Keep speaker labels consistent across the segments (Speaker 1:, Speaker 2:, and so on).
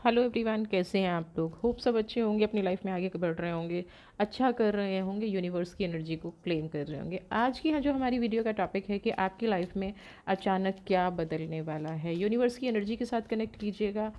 Speaker 1: Hello everyone, कैसे हैं आप लोग। होप सब अच्छे होंगे, अपनी लाइफ में आगे बढ़ रहे होंगे, अच्छा कर रहे होंगे, यूनिवर्स की एनर्जी को क्लेम कर रहे होंगे। आज की जो हमारी वीडियो का टॉपिक है कि आपकी लाइफ में अचानक क्या बदलने वाला है। यूनिवर्स की एनर्जी के साथ कनेक्ट कीजिएगा,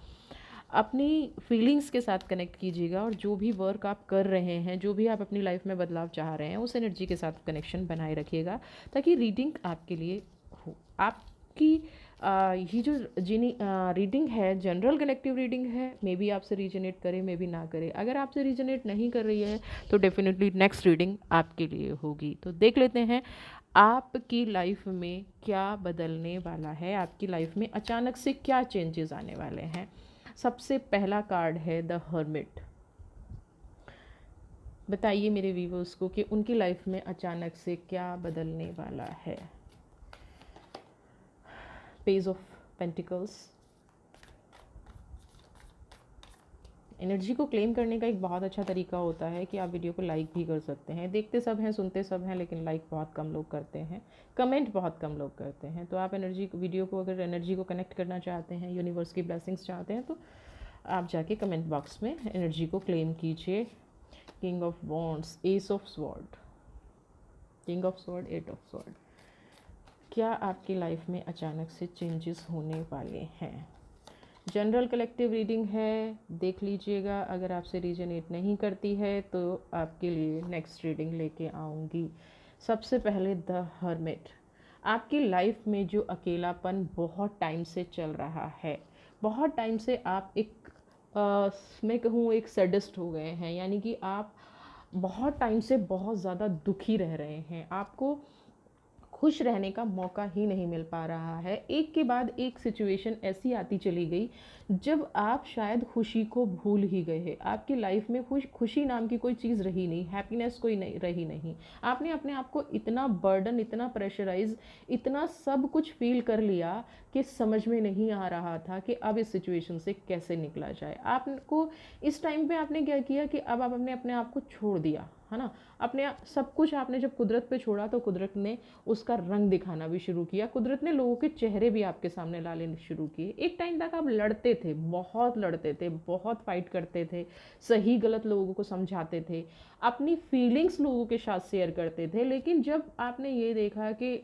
Speaker 1: अपनी फीलिंग्स के साथ कनेक्ट कीजिएगा और जो भी वर्क आप कर रहे हैं, जो भी आप अपनी लाइफ में बदलाव चाह रहे हैं, उस एनर्जी के साथ कनेक्शन बनाए रखिएगा ताकि रीडिंग आपके लिए हो। आपकी ये जो जिनी रीडिंग है जनरल कलेक्टिव रीडिंग है, मे बी आपसे रीजनेट करे, मे बी ना करे। अगर आपसे रीजनेट नहीं कर रही है तो डेफिनेटली नेक्स्ट रीडिंग आपके लिए होगी। तो देख लेते हैं आपकी लाइफ में क्या बदलने वाला है, आपकी लाइफ में अचानक से क्या चेंजेस आने वाले हैं। सबसे पहला कार्ड है द हर्मिट। बताइए मेरे व्यूवर्स को कि उनकी लाइफ में अचानक से क्या बदलने वाला है। Page of pentacles. एनर्जी को क्लेम करने का एक बहुत अच्छा तरीका होता है कि आप वीडियो को लाइक भी कर सकते हैं। देखते सब हैं, सुनते सब हैं, लेकिन लाइक बहुत कम लोग करते हैं, कमेंट बहुत कम लोग करते हैं। तो आप वीडियो को अगर एनर्जी को कनेक्ट करना चाहते हैं, यूनिवर्स की ब्लेसिंग्स चाहते हैं, तो आप जाके कमेंट बॉक्स में एनर्जी को क्लेम कीजिए। King of wands, ace of sword, king of sword, eight of sword. क्या आपकी लाइफ में अचानक से चेंजेस होने वाले हैं। जनरल कलेक्टिव रीडिंग है, देख लीजिएगा। अगर आपसे रीजनेट नहीं करती है तो आपके लिए नेक्स्ट रीडिंग लेके आऊँगी। सबसे पहले द हर्मिट। आपकी लाइफ में जो अकेलापन बहुत टाइम से चल रहा है, बहुत टाइम से आप मैं कहूँ एक सैडिस्ट हो गए हैं, यानी कि आप बहुत टाइम से बहुत ज़्यादा दुखी रह रहे हैं। आपको खुश रहने का मौका ही नहीं मिल पा रहा है। एक के बाद एक सिचुएशन ऐसी आती चली गई जब आप शायद खुशी को भूल ही गए हैं। आपकी लाइफ में खुशी नाम की कोई चीज़ रही नहीं, हैप्पीनेस कोई नहीं रही नहीं। आपने अपने आप को इतना बर्डन, इतना प्रेशराइज, इतना सब कुछ फील कर लिया कि समझ में नहीं आ रहा था कि अब इस सिचुएशन से कैसे निकला जाए। आपको इस टाइम पे आपने क्या किया कि अब आप अपने अपने आप को छोड़ दिया, है ना। अपने सब कुछ आपने जब कुदरत पे छोड़ा तो कुदरत ने उसका रंग दिखाना भी शुरू किया। कुदरत ने लोगों के चेहरे भी आपके सामने लाने शुरू किए। एक टाइम तक आप लड़ते थे, बहुत लड़ते थे, बहुत फाइट करते थे, सही गलत लोगों को समझाते थे, अपनी फीलिंग्स लोगों के साथ शेयर करते थे। लेकिन जब आपने ये देखा कि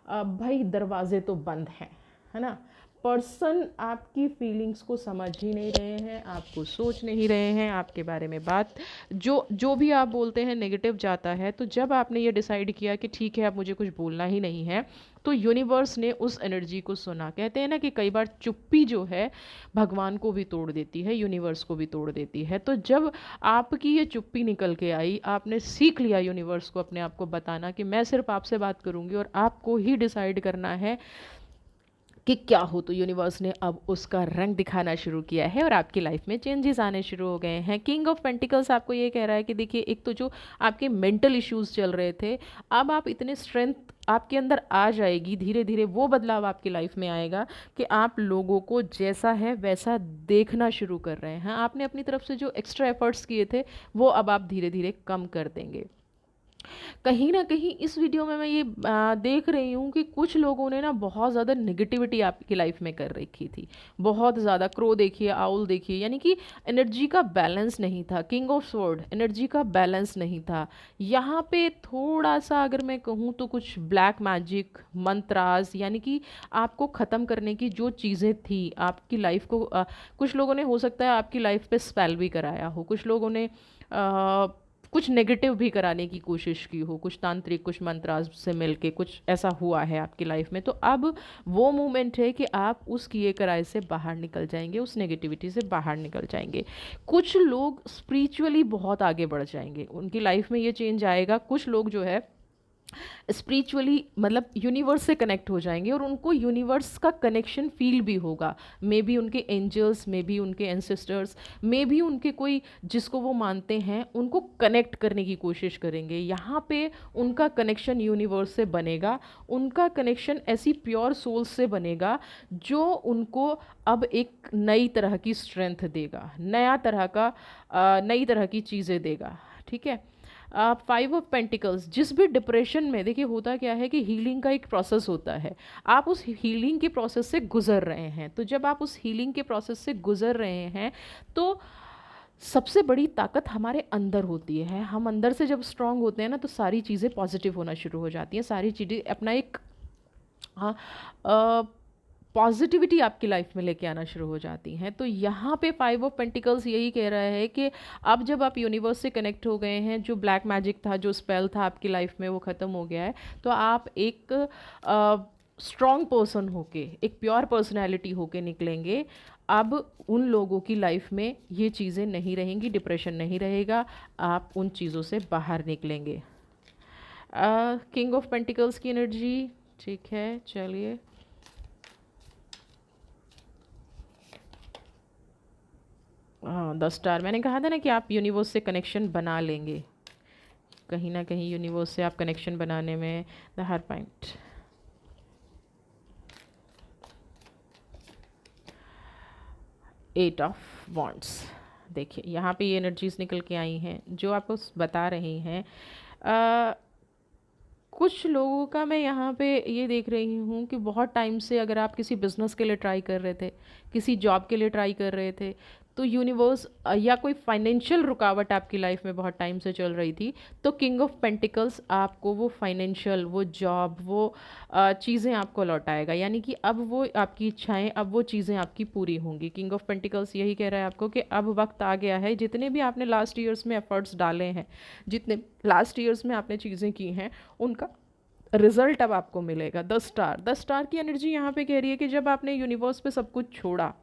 Speaker 1: भाई दरवाजे तो बंद हैं, है ना, पर्सन आपकी फीलिंग्स को समझ ही नहीं रहे हैं, आपको सोच नहीं रहे हैं, आपके बारे में बात जो जो भी आप बोलते हैं नेगेटिव जाता है। तो जब आपने ये डिसाइड किया कि ठीक है अब मुझे कुछ बोलना ही नहीं है, तो यूनिवर्स ने उस एनर्जी को सुना। कहते हैं ना कि कई बार चुप्पी जो है भगवान को भी तोड़ देती है, यूनिवर्स को भी तोड़ देती है। तो जब आपकी ये चुप्पी निकल के आई, आपने सीख लिया यूनिवर्स को अपने आप को बताना कि मैं सिर्फ आपसे बात करूंगी और आपको ही डिसाइड करना है कि क्या हो। तो यूनिवर्स ने अब उसका रंग दिखाना शुरू किया है और आपकी लाइफ में चेंजेस आने शुरू हो गए हैं। किंग ऑफ पेंटिकल्स आपको ये कह रहा है कि देखिए, एक तो जो आपके मेंटल इश्यूज चल रहे थे, अब आप इतने स्ट्रेंथ आपके अंदर आ जाएगी, धीरे धीरे वो बदलाव आपकी लाइफ में आएगा कि आप लोगों को जैसा है वैसा देखना शुरू कर रहे हैं। आपने अपनी तरफ से जो एक्स्ट्रा एफर्ट्स किए थे वो अब आप धीरे धीरे कम कर देंगे। कहीं ना कहीं इस वीडियो में मैं ये देख रही हूँ कि कुछ लोगों ने ना बहुत ज़्यादा नेगेटिविटी आपकी लाइफ में कर रखी थी। बहुत ज़्यादा क्रो देखिए, आउल देखिए, यानी कि एनर्जी का बैलेंस नहीं था। किंग ऑफ स्वॉर्ड, एनर्जी का बैलेंस नहीं था। यहाँ पे थोड़ा सा अगर मैं कहूँ तो कुछ ब्लैक मैजिक, मंत्रास, यानी कि आपको ख़त्म करने की जो चीज़ें थी आपकी लाइफ को, कुछ लोगों ने हो सकता है आपकी लाइफ पे स्पेल भी कराया हो, कुछ लोगों ने कुछ नेगेटिव भी कराने की कोशिश की हो, कुछ तांत्रिक, कुछ मंत्रास से मिलके कुछ ऐसा हुआ है आपकी लाइफ में। तो अब वो मोमेंट है कि आप उस किए कराए से बाहर निकल जाएंगे, उस नेगेटिविटी से बाहर निकल जाएंगे। कुछ लोग स्पिरिचुअली बहुत आगे बढ़ जाएंगे, उनकी लाइफ में ये चेंज आएगा। कुछ लोग जो है स्पिरिचुअली मतलब यूनिवर्स से कनेक्ट हो जाएंगे और उनको यूनिवर्स का कनेक्शन फील भी होगा। मे बी उनके एंजल्स, मे बी उनके एंसेस्टर्स, मे बी उनके कोई जिसको वो मानते हैं उनको कनेक्ट करने की कोशिश करेंगे। यहाँ पे उनका कनेक्शन यूनिवर्स से बनेगा, उनका कनेक्शन ऐसी प्योर सोल से बनेगा जो उनको अब एक नई तरह की स्ट्रेंथ देगा, नई तरह की चीज़ें देगा। ठीक है। फाइव ऑफ पेंटिकल्स, जिस भी डिप्रेशन में, देखिए होता क्या है कि हीलिंग का एक प्रोसेस होता है, आप उस हीलिंग के प्रोसेस से गुजर रहे हैं। तो जब आप उस हीलिंग के प्रोसेस से गुजर रहे हैं तो सबसे बड़ी ताकत हमारे अंदर होती है। हम अंदर से जब स्ट्रांग होते हैं ना, तो सारी चीज़ें पॉजिटिव होना शुरू हो जाती हैं, सारी चीज़ें अपना एक, हाँ, पॉजिटिविटी आपकी लाइफ में लेके आना शुरू हो जाती हैं। तो यहाँ पे फाइव ऑफ पेंटिकल्स यही कह रहा है कि अब जब आप यूनिवर्स से कनेक्ट हो गए हैं, जो ब्लैक मैजिक था, जो स्पेल था आपकी लाइफ में, वो ख़त्म हो गया है। तो आप एक स्ट्रॉन्ग पर्सन होके, एक प्योर पर्सनैलिटी होके निकलेंगे। अब उन लोगों की लाइफ में ये चीज़ें नहीं रहेंगी, डिप्रेशन नहीं रहेगा, आप उन चीज़ों से बाहर निकलेंगे। किंग ऑफ पेंटिकल्स की एनर्जी, ठीक है, चलिए। हाँ, 10 स्टार। मैंने कहा था ना कि आप यूनिवर्स से कनेक्शन बना लेंगे, कहीं ना कहीं यूनिवर्स से आप कनेक्शन बनाने में द हर पॉइंट। एट ऑफ वॉन्ड्स, देखिए यहाँ पे ये एनर्जीज निकल के आई हैं जो आपको बता रही हैं। कुछ लोगों का मैं यहाँ पे ये देख रही हूँ कि बहुत टाइम से अगर आप किसी बिज़नेस के लिए ट्राई कर रहे थे, किसी जॉब के लिए ट्राई कर रहे थे, तो यूनिवर्स, या कोई फाइनेंशियल रुकावट आपकी लाइफ में बहुत टाइम से चल रही थी, तो किंग ऑफ पेंटिकल्स आपको वो फाइनेंशियल, वो जॉब, वो चीज़ें आपको लौटाएगा। यानी कि अब वो आपकी इच्छाएं, अब वो चीज़ें आपकी पूरी होंगी। किंग ऑफ पेंटिकल्स यही कह रहा है आपको कि अब वक्त आ गया है, जितने भी आपने लास्ट ईयर्स में एफर्ट्स डाले हैं, जितने लास्ट ईयर्स में आपने चीज़ें की हैं, उनका रिजल्ट अब आपको मिलेगा। 10 स्टार, 10 स्टार की एनर्जी यहाँ पे कह रही है कि जब आपने यूनिवर्स पे सब कुछ छोड़ा,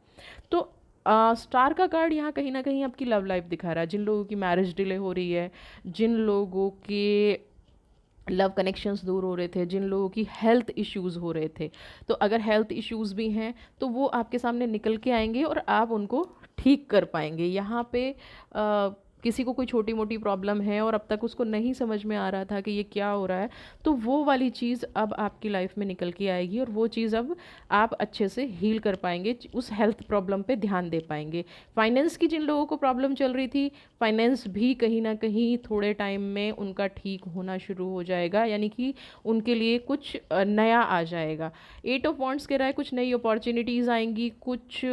Speaker 1: तो स्टार का कार्ड यहाँ कहीं ना कहीं आपकी लव लाइफ दिखा रहा है। जिन लोगों की मैरिज डिले हो रही है, जिन लोगों के लव कनेक्शंस दूर हो रहे थे, जिन लोगों की हेल्थ इश्यूज़ हो रहे थे, तो अगर हेल्थ इश्यूज़ भी हैं तो वो आपके सामने निकल के आएंगे और आप उनको ठीक कर पाएंगे। यहाँ पे किसी को कोई छोटी मोटी प्रॉब्लम है और अब तक उसको नहीं समझ में आ रहा था कि ये क्या हो रहा है, तो वो वाली चीज़ अब आपकी लाइफ में निकल के आएगी और वो चीज़ अब आप अच्छे से हील कर पाएंगे, उस हेल्थ प्रॉब्लम पे ध्यान दे पाएंगे। फाइनेंस की जिन लोगों को प्रॉब्लम चल रही थी, फाइनेंस भी कहीं ना कहीं थोड़े टाइम में उनका ठीक होना शुरू हो जाएगा, यानी कि उनके लिए कुछ नया आ जाएगा। एट ऑफ वॉन्ट्स कह रहा है कुछ नई अपॉर्चुनिटीज़ आएंगी, कुछ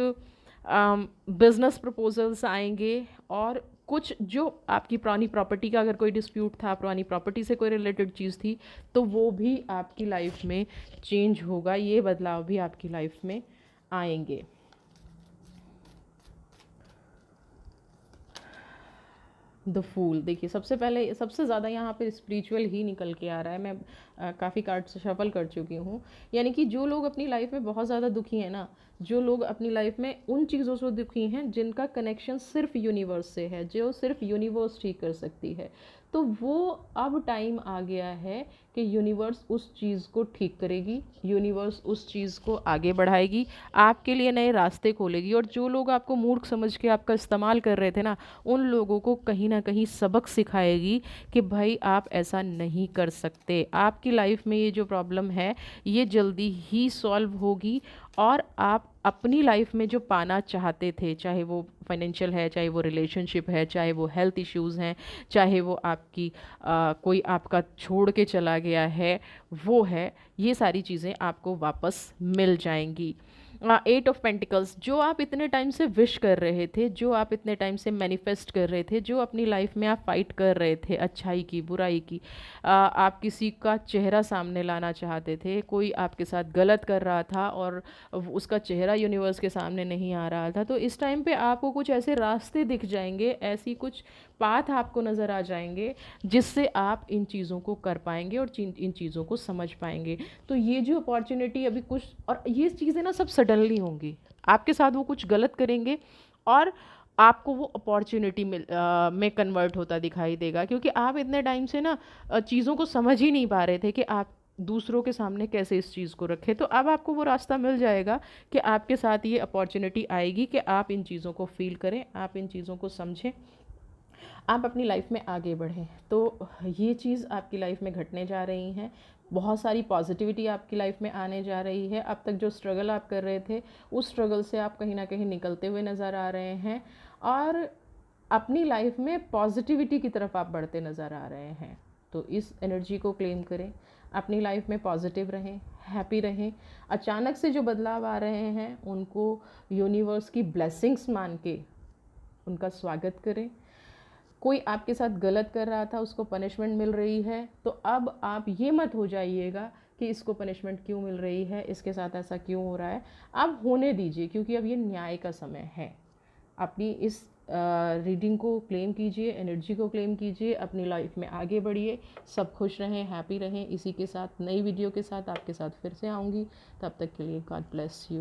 Speaker 1: बिजनेस प्रपोजल्स आएंगे, और कुछ जो आपकी पुरानी प्रॉपर्टी का अगर कोई डिस्प्यूट था, पुरानी प्रॉपर्टी से कोई रिलेटेड चीज़ थी, तो वो भी आपकी लाइफ में चेंज होगा, ये बदलाव भी आपकी लाइफ में आएंगे। द फूल, देखिए सबसे पहले, सबसे ज़्यादा यहाँ पे स्पिरिचुअल ही निकल के आ रहा है। मैं काफ़ी कार्ड्स शफल कर चुकी हूँ। यानी कि जो लोग अपनी लाइफ में बहुत ज़्यादा दुखी हैं ना, जो लोग अपनी लाइफ में उन चीज़ों से दुखी हैं जिनका कनेक्शन सिर्फ यूनिवर्स से है, जो सिर्फ यूनिवर्स ठीक कर सकती है, तो वो अब टाइम आ गया है कि यूनिवर्स उस चीज़ को ठीक करेगी, यूनिवर्स उस चीज़ को आगे बढ़ाएगी, आपके लिए नए रास्ते खोलेगी। और जो लोग आपको मूर्ख समझ के आपका इस्तेमाल कर रहे थे ना, उन लोगों को कहीं ना कहीं सबक सिखाएगी कि भाई आप ऐसा नहीं कर सकते। आपकी लाइफ में ये जो प्रॉब्लम है ये जल्दी ही सॉल्व होगी, और आप अपनी लाइफ में जो पाना चाहते थे, चाहे वो फाइनेंशियल है, चाहे वो रिलेशनशिप है, चाहे वो हेल्थ इश्यूज़ हैं, चाहे वो आपकी कोई आपका छोड़ के चला गया है, वो है, ये सारी चीज़ें आपको वापस मिल जाएंगी। एट ऑफ पेंटिकल्स, जो आप इतने टाइम से विश कर रहे थे, जो आप इतने टाइम से मैनिफेस्ट कर रहे थे, जो अपनी लाइफ में आप फाइट कर रहे थे, अच्छाई की, बुराई की, आप किसी का चेहरा सामने लाना चाहते थे, कोई आपके साथ गलत कर रहा था और उसका चेहरा यूनिवर्स के सामने नहीं आ रहा था, तो इस टाइम पे आपको कुछ ऐसे रास्ते दिख जाएंगे, ऐसी कुछ पाथ आपको नज़र आ जाएंगे जिससे आप इन चीज़ों को कर पाएंगे और इन चीज़ों को समझ पाएंगे। तो ये जो अपॉर्चुनिटी अभी कुछ, और ये चीज़ें ना सब सडनली होंगी, आपके साथ वो कुछ गलत करेंगे और आपको वो अपॉर्चुनिटी में कन्वर्ट होता दिखाई देगा, क्योंकि आप इतने टाइम से ना चीज़ों को समझ ही नहीं पा रहे थे कि आप दूसरों के सामने कैसे इस चीज़ को रखें। तो अब आपको वो रास्ता मिल जाएगा कि आपके साथ ये अपॉर्चुनिटी आएगी कि आप इन चीज़ों को फील करें, आप इन चीज़ों को समझें, आप अपनी लाइफ में आगे बढ़ें। तो ये चीज़ आपकी लाइफ में घटने जा रही हैं, बहुत सारी पॉजिटिविटी आपकी लाइफ में आने जा रही है। अब तक जो स्ट्रगल आप कर रहे थे, उस स्ट्रगल से आप कहीं ना कहीं निकलते हुए नज़र आ रहे हैं, और अपनी लाइफ में पॉजिटिविटी की तरफ आप बढ़ते नज़र आ रहे हैं। तो इस एनर्जी को क्लेम करें, अपनी लाइफ में पॉजिटिव रहें, हैप्पी रहें। अचानक से जो बदलाव आ रहे हैं उनको यूनिवर्स की ब्लेसिंग्स मान के उनका स्वागत करें। कोई आपके साथ गलत कर रहा था, उसको पनिशमेंट मिल रही है, तो अब आप ये मत हो जाइएगा कि इसको पनिशमेंट क्यों मिल रही है, इसके साथ ऐसा क्यों हो रहा है। आप होने दीजिए, क्योंकि अब ये न्याय का समय है। अपनी इस रीडिंग को क्लेम कीजिए, एनर्जी को क्लेम कीजिए, अपनी लाइफ में आगे बढ़िए। सब खुश रहें, हैप्पी रहें। इसी के साथ नई वीडियो के साथ आपके साथ फिर से आऊँगी। तब तक के लिए गॉड ब्लेस यू।